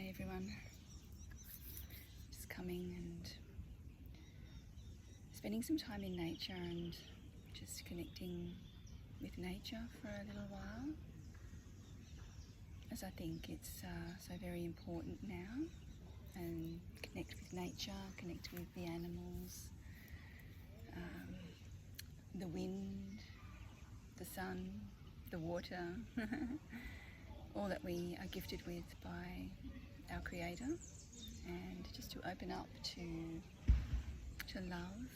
Hi everyone, just coming and spending some time in nature and just connecting with nature for a little while, as I think it's so very important now, and connect with nature, connect with the animals, the wind, the sun, the water, all that we are gifted with by our Creator, and just to open up to love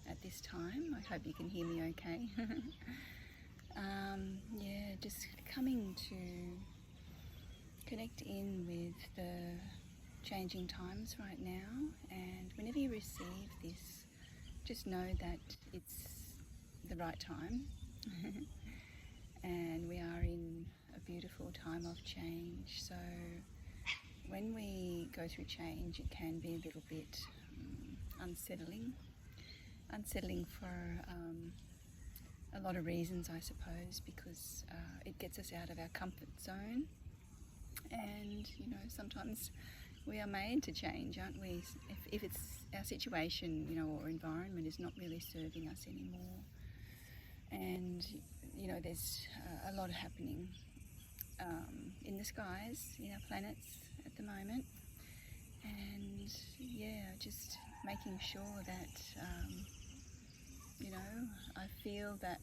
at this time. I hope you can hear me okay. Yeah, just coming to connect in with the changing times right now, and whenever you receive this, just know that it's the right time. And we are in a beautiful time of change. So when we go through change, it can be a little bit unsettling for a lot of reasons, I suppose, because it gets us out of our comfort zone, and sometimes we are made to change, aren't we? If it's our situation, or environment is not really serving us anymore, and there's a lot happening in the skies, in our planets at the moment, and just making sure that I feel that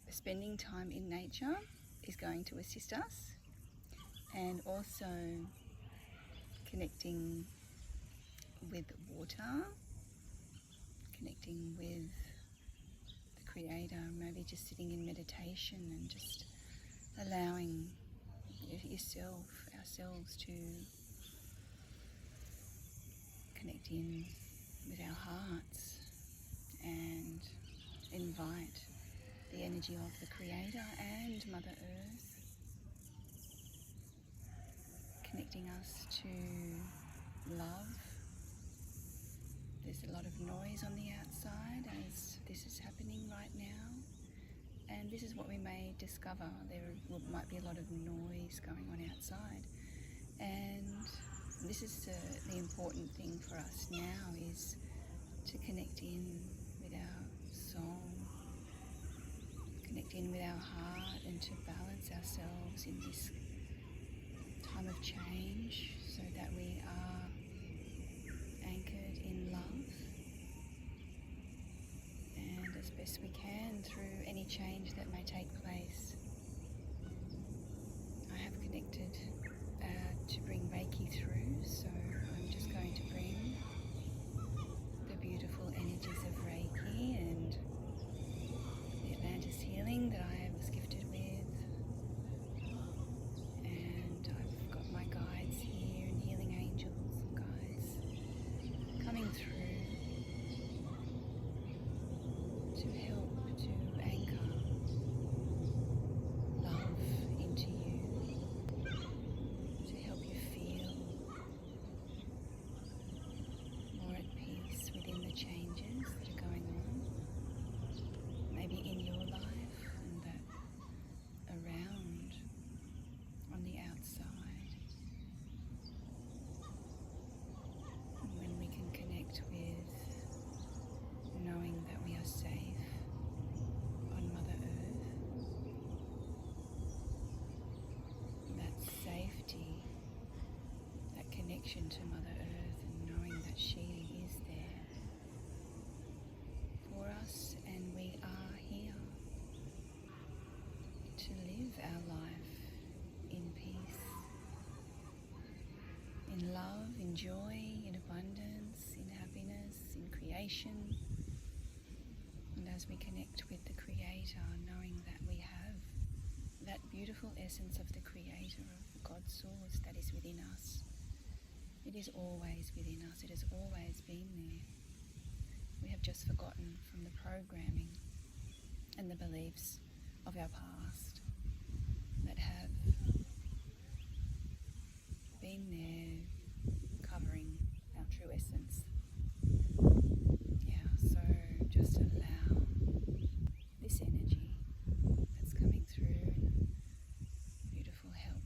spending time in nature is going to assist us, and also connecting with water, connecting with the Creator, maybe just sitting in meditation and just allowing ourselves to connect in with our hearts and invite the energy of the Creator and Mother Earth, connecting us to love. There's a lot of noise on the outside as this is happening right now, and this is what we may discover. There might be a lot of noise going on outside, and this is the important thing for us now, is to connect in with our soul, connect in with our heart, and to balance ourselves in this time of change so that we are anchored in love, and as best we can through any change that may take place. I have connected to bring Reiki through, so I'm just going to bring the beautiful energies of Reiki and the Atlantis healing that I was gifted with, and I've got my guides here and healing angels and guides coming through to help to anchor love into you, to help you feel more at peace within the changes that are going on, maybe in your life and that around on the outside. And when we can connect with knowing that we are safe on Mother Earth, that safety, that connection to Mother Earth, and knowing that she is there for us, and we are here to live our life in peace, in love, in joy, in abundance, in happiness, in creation. And as we connect with the Creator, knowing that we have that beautiful essence of the Creator, of God's source that is within us. It is always within us. It has always been there. We have just forgotten from the programming and the beliefs of our past that have been there covering our true essence. Yeah, so just allow this energy that's coming through and beautiful help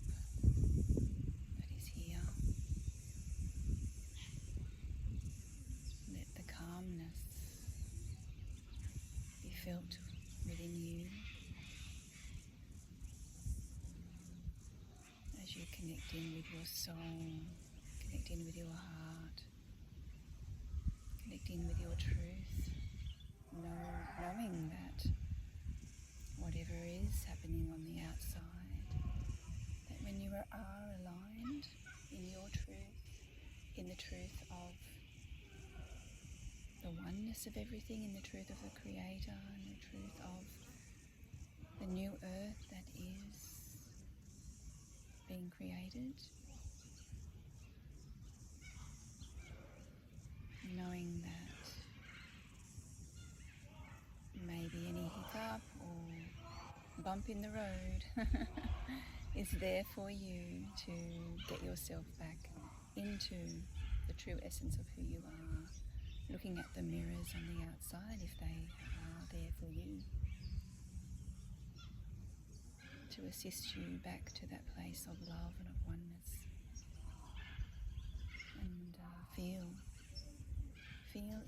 as you connect in with your soul, connect in with your heart, connect in with your truth, knowing that whatever is happening on the outside, that when you are aligned in your truth, in the truth of the oneness of everything, in the truth of the Creator, in the truth of the new earth that is being created, knowing that maybe any hiccup or bump in the road is there for you to get yourself back into the true essence of who you are, looking at the mirrors on the outside if they are there for you, to assist you back to that place of love and of oneness. And feel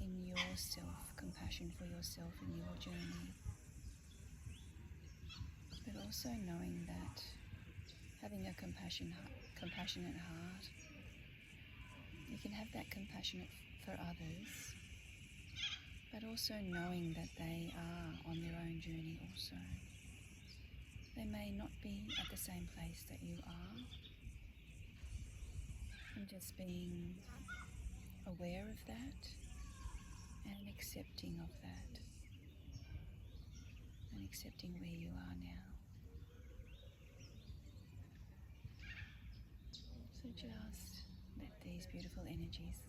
in yourself compassion for yourself in your journey, but also knowing that having a compassionate heart, you can have that compassion for others, but also knowing that they are on their own journey also. They may not be at the same place that you are, and just being aware of that and accepting of that, and accepting where you are now. So just let these beautiful energies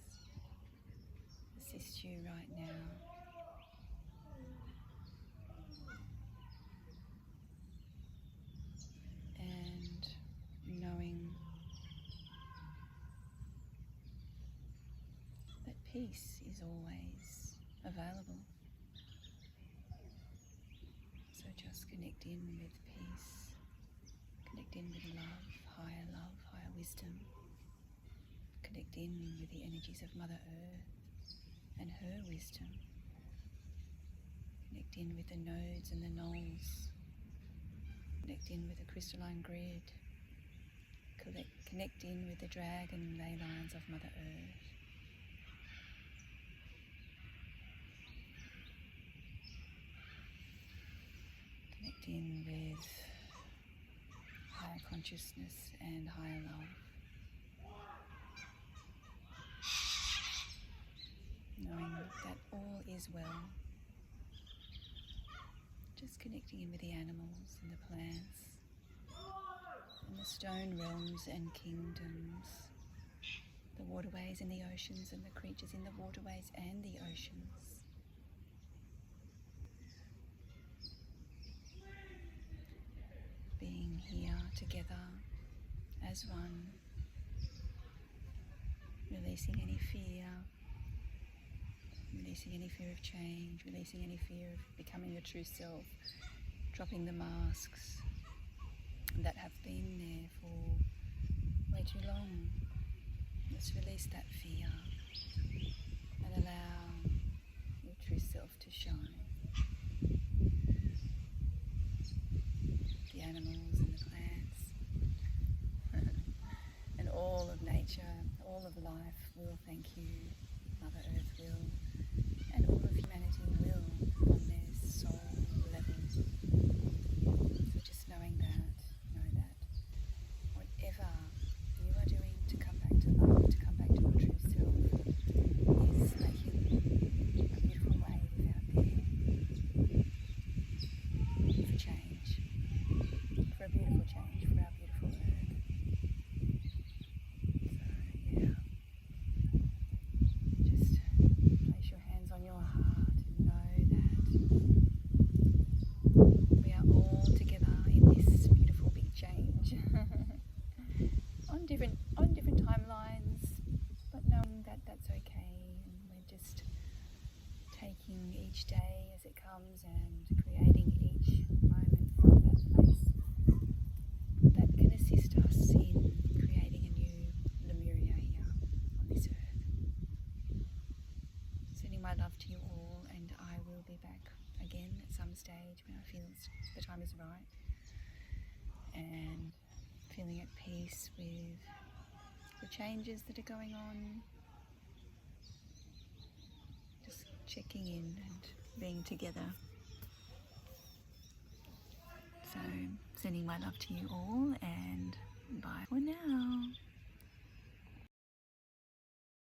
assist you right now. And knowing that peace is always available. So just connect in with peace, connect in with love, higher wisdom, connect in with the energies of Mother Earth and her wisdom, connect in with the nodes and the nulls, connect in with the crystalline grid, connect in with the dragon ley lines of Mother Earth. Connect in with higher consciousness and higher love. Knowing that all is well. Just connecting in with the animals and the plants and the stone realms and kingdoms, the waterways and the oceans and the creatures in the waterways and the oceans. Being here together as one, releasing any fear, releasing any fear of change, releasing any fear of becoming your true self, dropping the masks that have been there for way too long. Let's release that fear and allow your true self to shine. The animals and the plants and all of nature, all of life will thank you. Mother Earth will, and all of humanity will on their soul level. So just know that whatever you are doing to come back to love, to come back to your true self, is making a beautiful wave out there for change, for a beautiful change, for our beautiful Earth. So yeah. Just place your hands on your heart and know that we are all together in this beautiful big change on different timelines, but knowing that that's okay, and we're just taking each day as it comes and creating each moment from that place that can assist us in creating a new Lemuria here on this earth. Sending my love to you all, and I will be back again at some stage when I feel the time is right. And feeling at peace with the changes that are going on. Just checking in and being together. So, sending my love to you all, and bye for now.